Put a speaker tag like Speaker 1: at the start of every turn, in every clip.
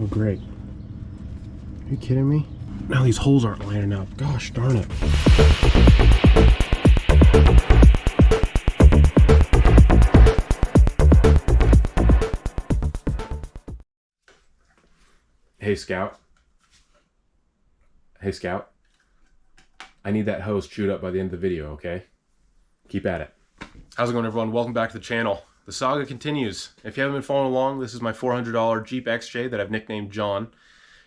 Speaker 1: Oh, great. Are you kidding me? Now these holes aren't lining up. Gosh darn it. Hey, Scout. Hey, Scout. I need that hose chewed up by the end of the video, okay? Keep at it. How's it going, everyone? Welcome back to the channel. The saga continues. If you haven't been following along, this is my $400 Jeep XJ that I've nicknamed John.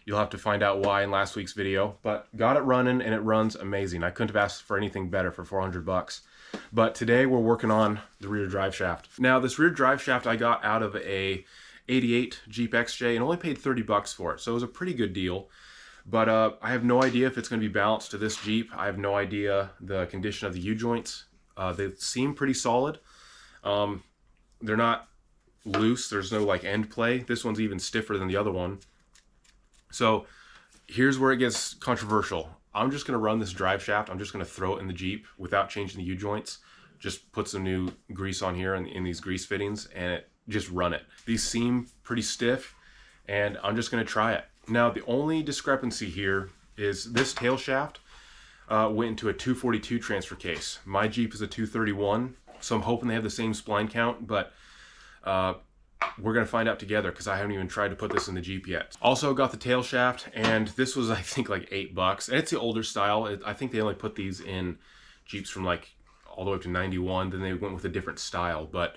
Speaker 1: You'll have to find out why in last week's video, but got it running and it runs amazing. I couldn't have asked for anything better for 400 bucks. But today we're working on the rear drive shaft. Now this rear drive shaft I got out of a 88 Jeep XJ and only paid 30 bucks for it. So it was a pretty good deal. But I have no idea if it's going to be balanced to this Jeep. I have no idea the condition of the U-joints. They seem pretty solid. They're not loose. There's no like end play. This one's even stiffer than the other one. So here's where it gets controversial. I'm just going to run this drive shaft. I'm just going to throw it in the Jeep without changing the U-joints. Just put some new grease on here in these grease fittings and just run it. These seem pretty stiff and I'm just going to try it. Now the only discrepancy here is this tail shaft went into a 242 transfer case. My Jeep is a 231, so I'm hoping they have the same spline count, but we're going to find out together because I haven't even tried to put this in the Jeep yet. Also got the tail shaft, and this was I think like $8, and it's the older style. I think they only put these in Jeeps from like all the way up to 91, then they went with a different style, but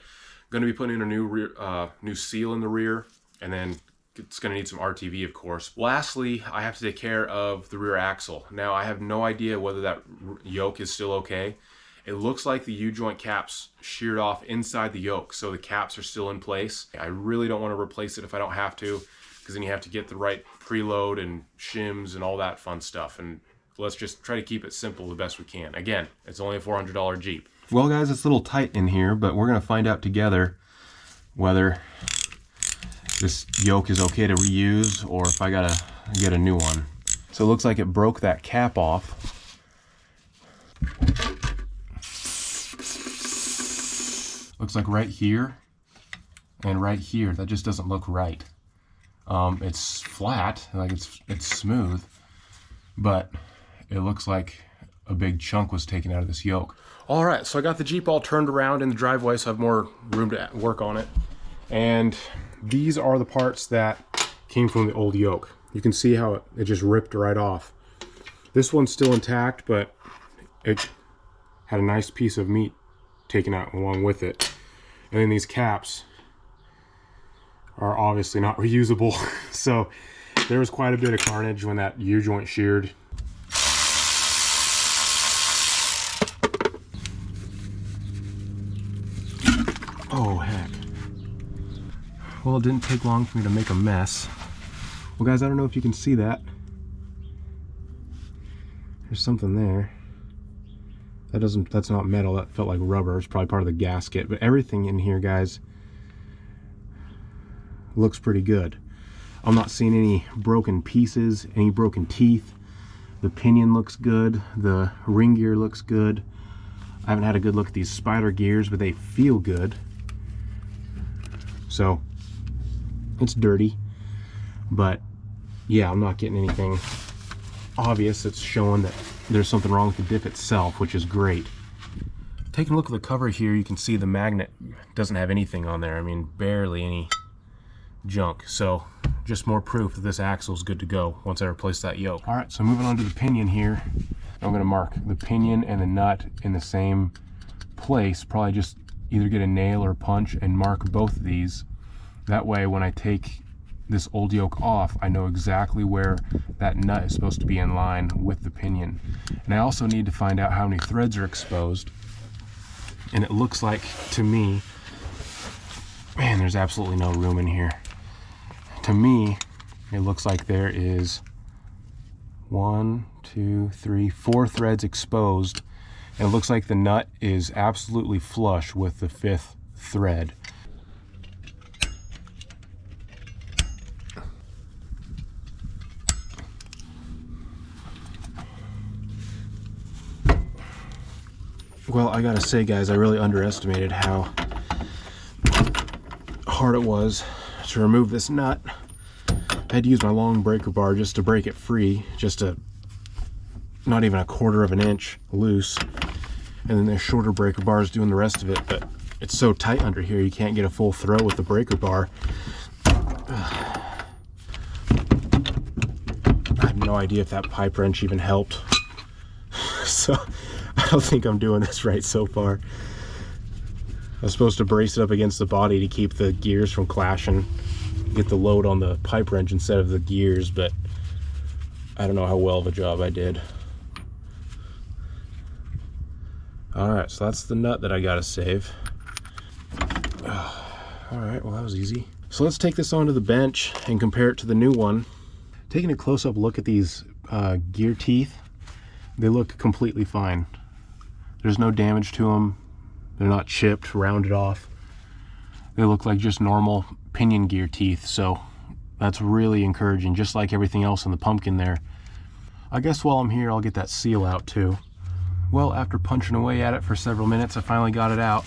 Speaker 1: going to be putting in a new rear, new seal in the rear, and then it's going to need some RTV, of course. Lastly, I have to take care of the rear axle. Now, I have no idea whether that yoke is still okay. It looks like the U-joint caps sheared off inside the yoke, so the caps are still in place. I really don't want to replace it if I don't have to, because then you have to get the right preload and shims and all that fun stuff. And let's just try to keep it simple the best we can. Again, it's only a $400 Jeep. Well, guys, it's a little tight in here, but we're going to find out together whether this yoke is okay to reuse or if I gotta get a new one. So it looks like it broke that cap off. Looks like right here and right here, that just doesn't look right. It's flat, like it's smooth, but it looks like a big chunk was taken out of this yoke. All right, so I got the Jeep all turned around in the driveway, so I have more room to work on it. And these are the parts that came from the old yoke. You can see how it just ripped right off. This one's still intact, but it had a nice piece of meat taken out along with it. And then these caps are obviously not reusable. So there was quite a bit of carnage when that U-joint sheared. Oh, heck. Well, it didn't take long for me to make a mess. Well, guys, I don't know if you can see that. There's something there. That's not metal. That felt like rubber. It's probably part of the gasket. But everything in here, guys, looks pretty good. I'm not seeing any broken pieces, any broken teeth. The pinion looks good. The ring gear looks good. I haven't had a good look at these spider gears, but they feel good. So it's dirty, but yeah, I'm not getting anything obvious that's showing that there's something wrong with the diff itself, which is great. Taking a look at the cover here, you can see the magnet doesn't have anything on there. I mean, barely any junk. So just more proof that this axle is good to go once I replace that yoke. All right, so moving on to the pinion here. I'm gonna mark the pinion and the nut in the same place. Probably just either get a nail or a punch and mark both of these. That way, when I take this old yoke off, I know exactly where that nut is supposed to be in line with the pinion. And I also need to find out how many threads are exposed. And it looks like, to me, man, there's absolutely no room in here. To me, it looks like there is 1, 2, 3, 4 threads exposed. And it looks like the nut is absolutely flush with the 5th thread. Well, I gotta say, guys, I really underestimated how hard it was to remove this nut. I had to use my long breaker bar just to break it free, just to not even a 1/4 of an inch loose. And then the shorter breaker bar is doing the rest of it, but it's so tight under here you can't get a full throw with the breaker bar. I have no idea if that pipe wrench even helped. So I don't think I'm doing this right so far. I was supposed to brace it up against the body to keep the gears from clashing, get the load on the pipe wrench instead of the gears, but I don't know how well of a job I did. Alright, so that's the nut that I gotta save. Alright, well that was easy. So let's take this onto the bench and compare it to the new one. Taking a close-up look at these gear teeth, they look completely fine. There's no damage to them. They're not chipped, rounded off. They look like just normal pinion gear teeth, so that's really encouraging, just like everything else in the pumpkin there. I guess while I'm here, I'll get that seal out too. Well, after punching away at it for several minutes, I finally got it out.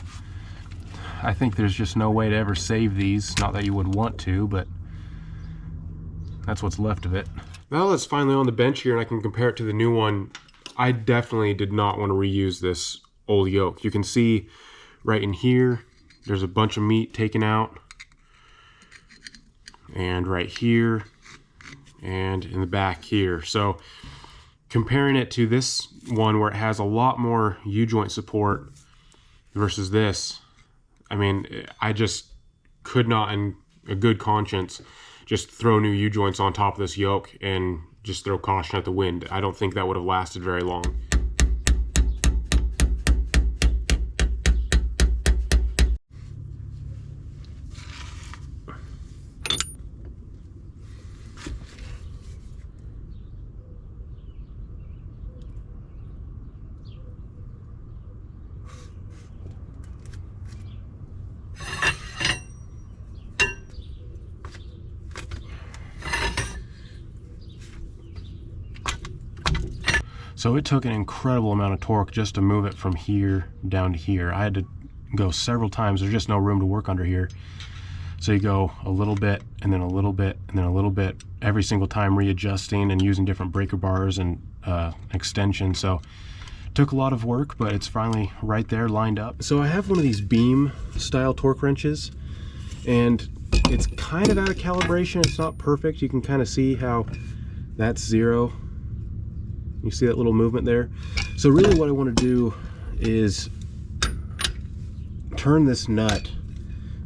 Speaker 1: I think there's just no way to ever save these. Not that you would want to, but that's what's left of it. Now that it's finally on the bench here and I can compare it to the new one, I definitely did not want to reuse this old yoke. You can see right in here, there's a bunch of meat taken out. And right here, and in the back here. So comparing it to this one where it has a lot more U-joint support versus this, I mean, I just could not in a good conscience just throw new U-joints on top of this yoke and just throw caution at the wind. I don't think that would have lasted very long. So it took an incredible amount of torque just to move it from here down to here. I had to go several times. There's just no room to work under here. So you go a little bit, and then a little bit, and then a little bit, every single time readjusting and using different breaker bars and extension. So it took a lot of work, but it's finally right there lined up. So I have one of these beam style torque wrenches, and it's kind of out of calibration. It's not perfect. You can kind of see how that's 0. You see that little movement there? So really what I want to do is turn this nut.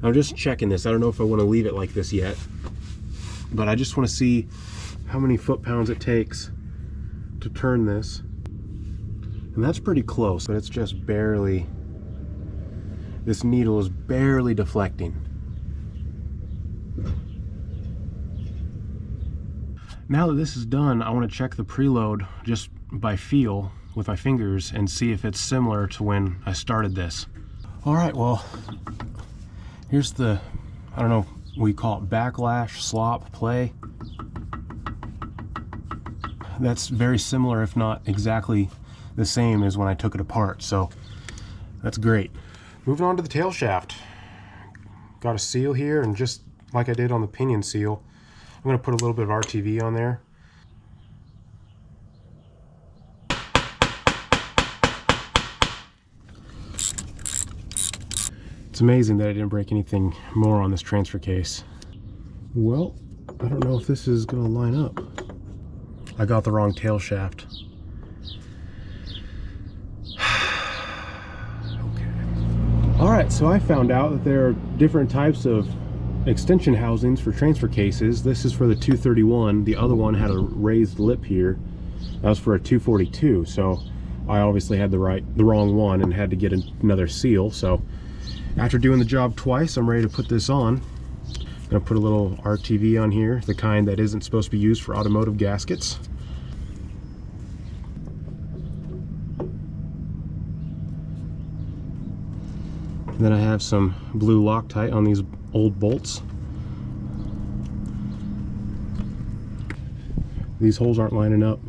Speaker 1: I'm just checking this. I don't know if I want to leave it like this yet, but I just want to see how many foot-pounds it takes to turn this. And that's pretty close, but it's just barely, this needle is barely deflecting. Now that this is done, I want to check the preload just by feel with my fingers and see if it's similar to when I started this. All right, well, here's the, I don't know, we call it backlash, slop, play. That's very similar, if not exactly the same as when I took it apart, so that's great. Moving on to the tail shaft. Got a seal here, and just like I did on the pinion seal, I'm going to put a little bit of RTV on there. It's amazing that I didn't break anything more on this transfer case. Well, I don't know if this is going to line up. I got the wrong tail shaft. Okay. Alright, so I found out that there are different types of extension housings for transfer cases. This is for the 231. The other one had a raised lip here. That was for a 242. So I obviously had the wrong one and had to get another seal. So after doing the job twice, I'm ready to put this on. I'm gonna put a little RTV on here, the kind that isn't supposed to be used for automotive gaskets. And then I have some blue Loctite on these old bolts. These holes aren't lining up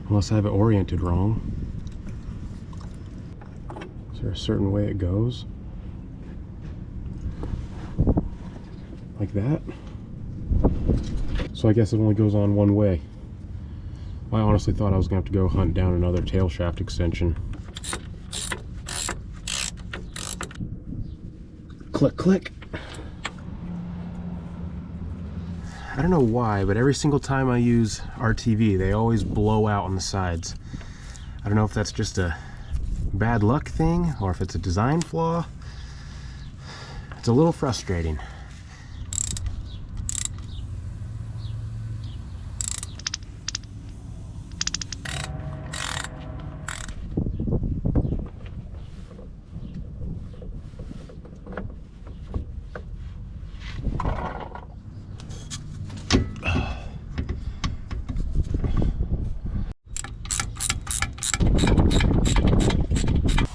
Speaker 1: unless I have it oriented wrong. Is there a certain way it goes? Like that? So I guess it only goes on one way. I honestly thought I was going to have to go hunt down another tail shaft extension. Click, click. I don't know why, but every single time I use RTV, they always blow out on the sides. I don't know if that's just a bad luck thing or if it's a design flaw. It's a little frustrating.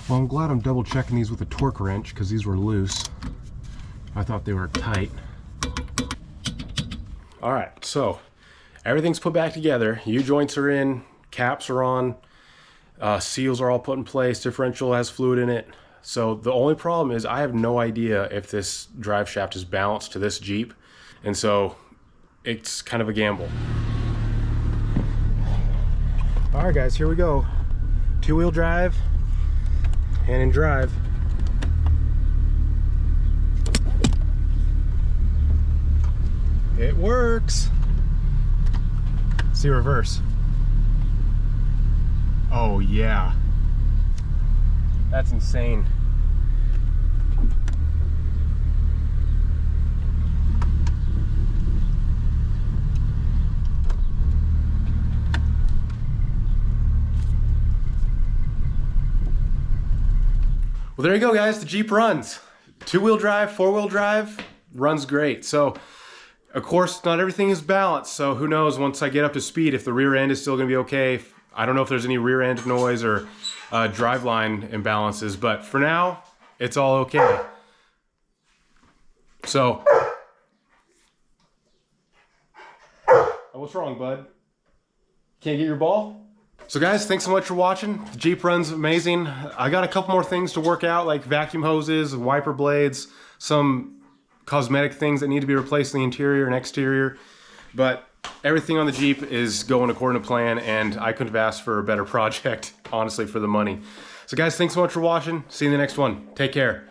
Speaker 1: Well, I'm glad I'm double checking these with a torque wrench because these were loose. I thought they were tight. All right, so everything's put back together. U-joints are in, caps are on, seals are all put in place, differential has fluid in it. So the only problem is I have no idea if this drive shaft is balanced to this Jeep. And so it's kind of a gamble. All right, guys, here we go. Two-wheel drive. And in drive. It works. See reverse. Oh yeah. That's insane. Well, there you go, guys. The Jeep runs. Two-wheel drive, four-wheel drive, runs great. So, of course, not everything is balanced. So who knows, once I get up to speed, if the rear end is still going to be okay. I don't know if there's any rear end noise or driveline imbalances, but for now, it's all okay. So, what's wrong, bud? Can't get your ball? So guys, thanks so much for watching. The Jeep runs amazing. I got a couple more things to work out, like vacuum hoses, wiper blades, some cosmetic things that need to be replaced in the interior and exterior. But everything on the Jeep is going according to plan, and I couldn't have asked for a better project, honestly, for the money. So guys, thanks so much for watching. See you in the next one. Take care.